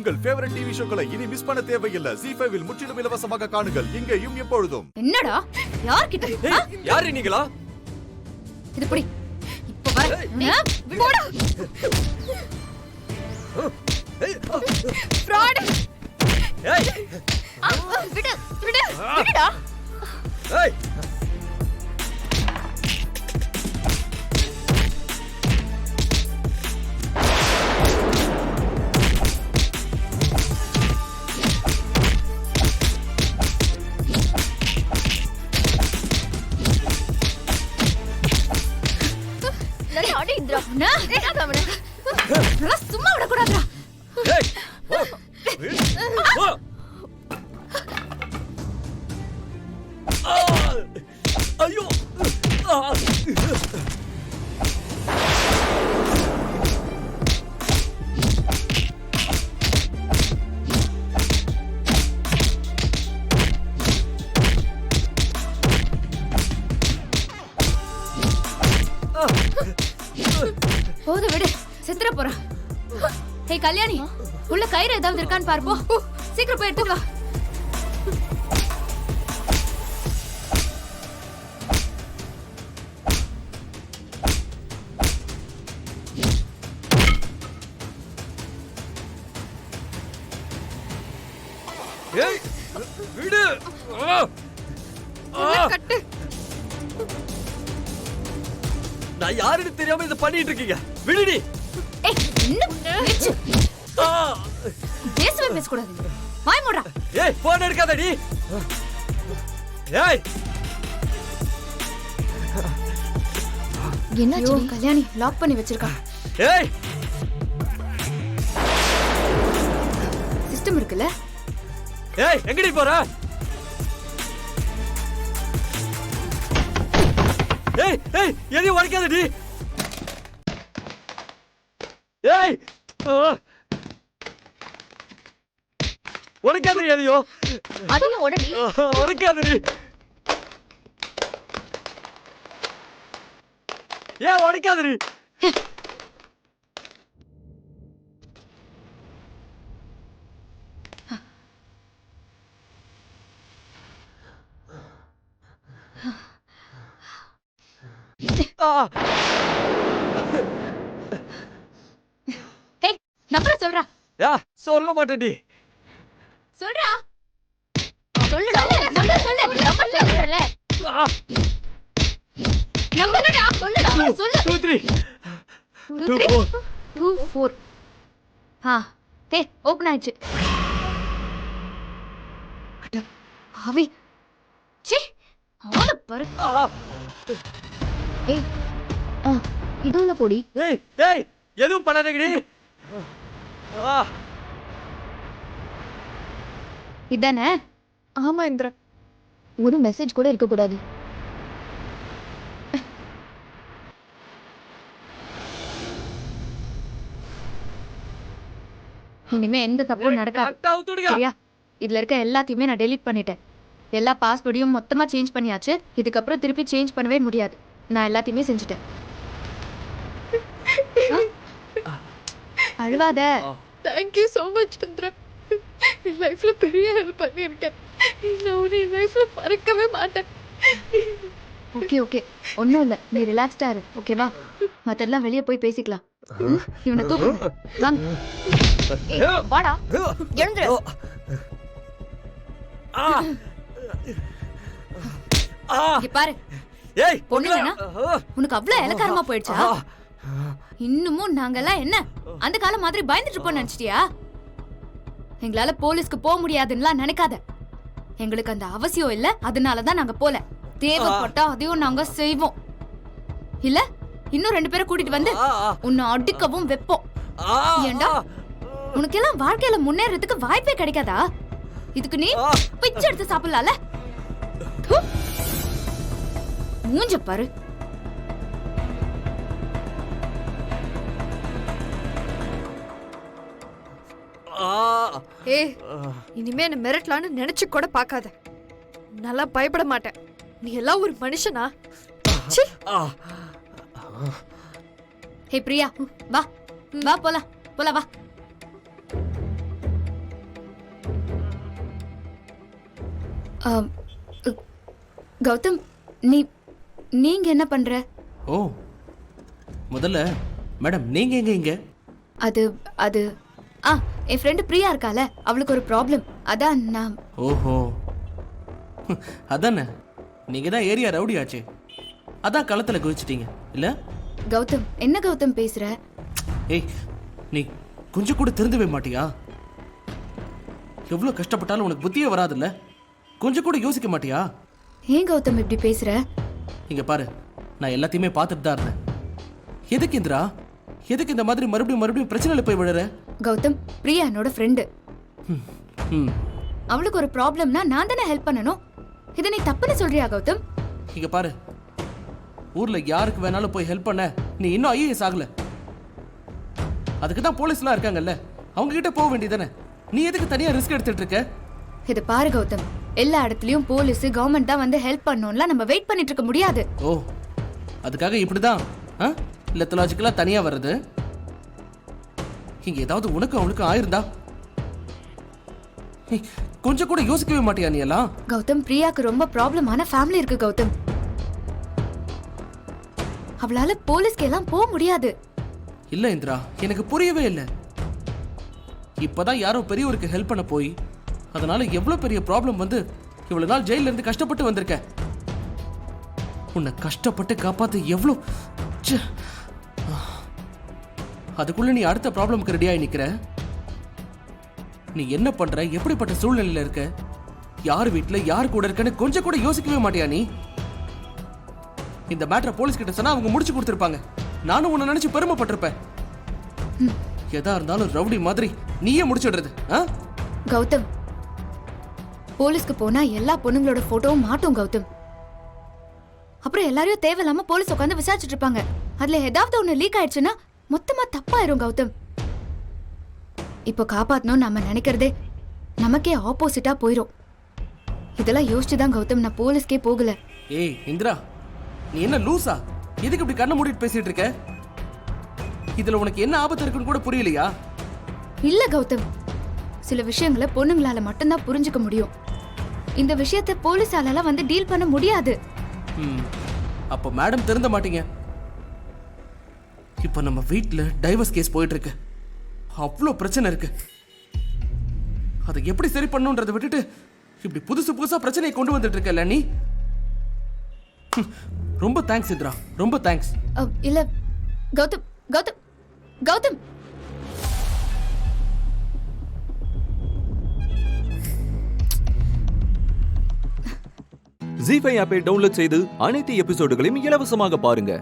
உங்கள் favourite TV ஷோக்களை இனி miss பண்ண தேவையில்லை. ZEE5 இல் முற்றிலும் இலவசமாக காணுங்கள். இங்கேயும் எப்பொழுதும். என்னடா யார்கிட்ட? யாரு நீங்களா? இது புடி. இப்ப வர. போடா. ஃப்ராட். ஏய் விடு விடு விடுடா. ஏய் அடி இந்திரா. சும்மா விடக்கூடாதுடா. ஏய் ஓ ஐயோ போத விடு, செத்துற போறா. ஹே கல்யாணி, உள்ள கயிறு ஏதாவது இருக்கான்னு பாரு போ. சீக்கிரம் போய் எடுத்து வா. ஏய் விடு. கட்டு. நான் யாருன்னு தெரியாம இத பண்ணிட்டு இருக்கீங்க. விடுடி. ஏய் என்ன வெச்சு? பேசவே பேச கூடாது. வாய் மூடுடா. ஏய் போன் எடுக்காதடி. ஏய் என்னாச்சு? கல்யாணி லாக் பண்ணி வச்சிருக்கா. ஏய் சிஸ்டம் இருக்குல? ஏய் எங்கடி போற? ஏய் ஏய் எதையும் உடைக்காதடி. ஏய் உடைக்காதடி எதையோ. அதையும் உடனே உடைக்காதடி. ஏன் உடைக்காதடி? ஏய் நம்பர் சொல்றா. யா சொல்ல மாட்டேன்டி. சொல்றா. சொல்லுடா. நம்பர் சொல்லு. நம்பர் சொல்லுடா. நம்பர்டா சொல்லுடா. சொல்லு. 23 24 24. டேய் ஓபன் ஆயிடுச்சு. அட ஆவி. சீ ஆள பாரு. ஏய் இதுல போடி. ஏய் ஏய் எதுவும் பண்ணாதடி. இதானே? ஆமா இந்திரா. ஒரு மெசேஜ் கூட இருக்க கூடாது. இனிமே எந்த தப்பும் நடக்காது. சரியா? இதுல இருக்க எல்லாத்தையுமே நான் டெலீட் பண்ணிட்டேன். எல்லா பாஸ்வேர்டையும் மொத்தமா சேஞ்ச் பண்ணியாச்சு. இதுக்கப்புறம் திருப்பி சேஞ்ச் பண்ணவே முடியாது. நான் எல்லாத்தையுமே செஞ்சுட்டேன். அழுவாத. Thank you so much Chandra. என் லைஃப்ல பெரிய ஹெல்ப் பண்ணியிருக்கேன். நான் உன்னை என் லைஃப்ல மறக்கவே மாட்டேன். ஓகே ஓகே ஒன்றும் இல்லை, நீ ரிலாக்ஸ்டா இரு. ஓகேவா? மற்றெல்லாம் வெளியே போய் பேசிக்கலாம். இவனை தூக்கு. வாங்க. வாடா எழுந்துரு. இங்க பாரு. ஏய் பொண்ணுங்கன்னா உனக்கு அவ்வளவு இலக்காரமா போயிடுச்சா? இன்னமும் நாங்கெல்லாம் என்ன அந்த காலம் மாதிரி பயந்துட்டு இருப்போம் நினைச்சிட்டியா? எங்களால போலீஸ்க்கு போக முடியாதுன்னு நினைக்காத. எங்களுக்கு அந்த அவசியம் இல்ல, அதனாலதான் நாங்க போல. தேவைப்பட்டா அதையும் நாங்க செய்வோம். இல்ல இன்னும் 2 பேரை கூட்டிட்டு வந்து உன்னை அடிக்கவும் வைப்போம். ஏண்டா உனக்கெல்லாம் வாழ்க்கையில முன்னேறதுக்கு வாய்ப்பே கிடைக்காதா? இதுக்கு நீ பிச்சை எடுத்து சாப்பிடலாம்ல? மூஞ்ச பாரு. இனிமே என்ன மிரட்டலான்னு நினைச்சு கூட பார்க்காத. நல்லா பயப்பட மாட்டேன். நீ எல்லாம் ஒரு மனுஷனா? ஹே பிரியா, வா வா போலாம் போலாம் வா. அ, கௌதம் நீங்க என்ன பண்ற? ஓ முதல்ல மேடம் நீங்க எங்க இங்க? அது அது என் ஃப்ரெண்டு பிரியா இருக்கால, அவளுக்கு ஒரு ப்ராப்ளம், அதான் நான். ஓஹோ அதானே, நீங்க தான் ஏரியா ரவுடி ஆச்சு, அதான் களத்துல குதிச்சிட்டீங்க இல்ல? கௌதம் என்ன கௌதம் பேசுற? ஏய் நீ கொஞ்சம் கூட திருந்தவே மாட்டியா? எவ்வளவு கஷ்டப்பட்டாலும் உனக்கு புத்தியே வராதுல்ல? கொஞ்சம் கூட யோசிக்க மாட்டியா? ஏன் கௌதம் இப்படி பேசுற? இங்க பாரு, நான் எல்லாத்தையுமே பார்த்துட்டு தான் இருந்தேன். எதுக்கு இந்திரா, எதுக்கு இந்த மாதிரி மறுபடியும் பிரச்சனையில போய் விழுற? கௌதம் பிரியா என்னோட ஃப்ரெண்டு, ம் அவளுக்கு ஒரு ப்ராப்ளம்னா நான் தானே ஹெல்ப் பண்ணணும். இதை நீ தப்புன்னு சொல்றியா கௌதம்? இங்க பாரு, ஊர்ல யாருக்கு வேணாலும் போய் ஹெல்ப் பண்ண நீ இன்னும் ஐஏஎஸ் ஆகல. அதுக்கு தான் போலீஸ்லாம் இருக்காங்கல்ல, அவங்க கிட்ட போக வேண்டியதானே. நீ எதுக்கு தனியா ரிஸ்க் எடுத்துட்டு இருக்க? இது பாரு கௌதம், எல்லா இடத்துலயும் போலீஸ் கவர்மெண்ட் தான் வந்து ஹெல்ப் பண்ணணும்ல, நம்ம வெயிட் பண்ணிட்டு இருக்க முடியாது. ஓ அதுக்காக இப்படிதான் லெத்தலாஜிக்கலா தனியா வர்றது? இங்க ஏதாவது உனக்கு அவளுக்கு ஆயிருந்தா கொஞ்சம் கூட யோசிக்கவே மாட்டியா நீ எல்லாம்? கௌதம் பிரியாக்கு ரொம்ப ப்ராப்ளமான ஃபேமிலி இருக்கு கௌதம், அவளால போலீஸ்க்கு எல்லாம் போக முடியாது. இல்ல இந்திரா, எனக்கு புரியவே இல்லை. இப்பதான் யாரோ பெரியவருக்கு ஹெல்ப் பண்ண போய் அதனால எவ்வளவு பெரிய ப்ராப்ளம் வந்து இவ்வளவு நாள் ஜெயில இருந்து கஷ்டப்பட்டு வந்திருக்க. உன்னை கஷ்டப்பட்டு காப்பாத்து எவ்வளவு ச்சே. அதுக்குள்ள நீ அடுத்த ப்ராப்ளம்க்கு ரெடியாகி நிக்கிற. நீ என்ன பண்ற, எப்படிப்பட்ட சூழ்நிலையில இருக்க, யார் வீட்டுல யார் கூட இருக்கன்னு கொஞ்சம் கூட யோசிக்கவே மாட்டியா நீ? இந்த மேட்டரை போலீஸ் கிட்ட சொன்னா அவங்க முடிச்சு கொடுத்திருப்பாங்க. நானும் உன்னை நினைச்சு பெருமைப்பட்டிருப்பேன். எதா இருந்தாலும் ரவுடி மாதிரி நீயே முடிச்சிடுறது. கௌதம் போலீஸ்க்கு போனா எல்லா பொண்ணுங்களோட போட்டோவும் மாட்டும் கௌதம். அப்புறம் எல்லாரையும் தேவையில்லாம போலீஸ் உட்காந்து விசாரிச்சுட்டு இருப்பாங்க. அதுல ஏதாவது ஒண்ணு லீக் ஆயிடுச்சுன்னா மொத்தமா தப்பாயிரும் கௌதம். இப்போ காப்பாத்தணும் நம்ம நினைக்கிறதே நமக்கே ஆப்போசிட்டா போயிரும். இதெல்லாம் யோசிச்சுதான் கௌதம் நான் போலீஸ்க்கே போகல. ஏய் இந்திரா, நீ என்ன லூசா? எதுக்கு இப்படி கண்ணை மூடிட்டு பேசிட்டு இருக்க? இதுல உனக்கு என்ன ஆபத்து இருக்குன்னு கூட புரியலையா? இல்ல கௌதம், சில விஷயங்களை பொண்ணுங்களால மட்டும்தான் புரிஞ்சுக்க முடியும். இந்த விஷயத்தை போலீஸால வந்து டீல் பண்ண முடியாது. அப்ப மேடம் திருந்த மாட்டீங்க. இப்ப நம்ம வீட்ல டைவர்ஸ் கேஸ் போயிட்டு இருக்கு, அவ்வளவு பிரச்சனை இருக்கு. அதை எப்படி சரி பண்ணுன்றதை விட்டுட்டு இப்படி புதுசா பிரச்சனையை கொண்டு வந்துட்டு இருக்கல நீ. ரொம்ப தேங்க்ஸ் இந்திரா, ரொம்ப தேங்க்ஸ். இல்ல கௌதம் கௌதம் கௌதம் ஜீ5 ஆப்பை டவுன்லோட் செய்து அனைத்து எபிசோடுகளையும் இலவசமாக பாருங்க.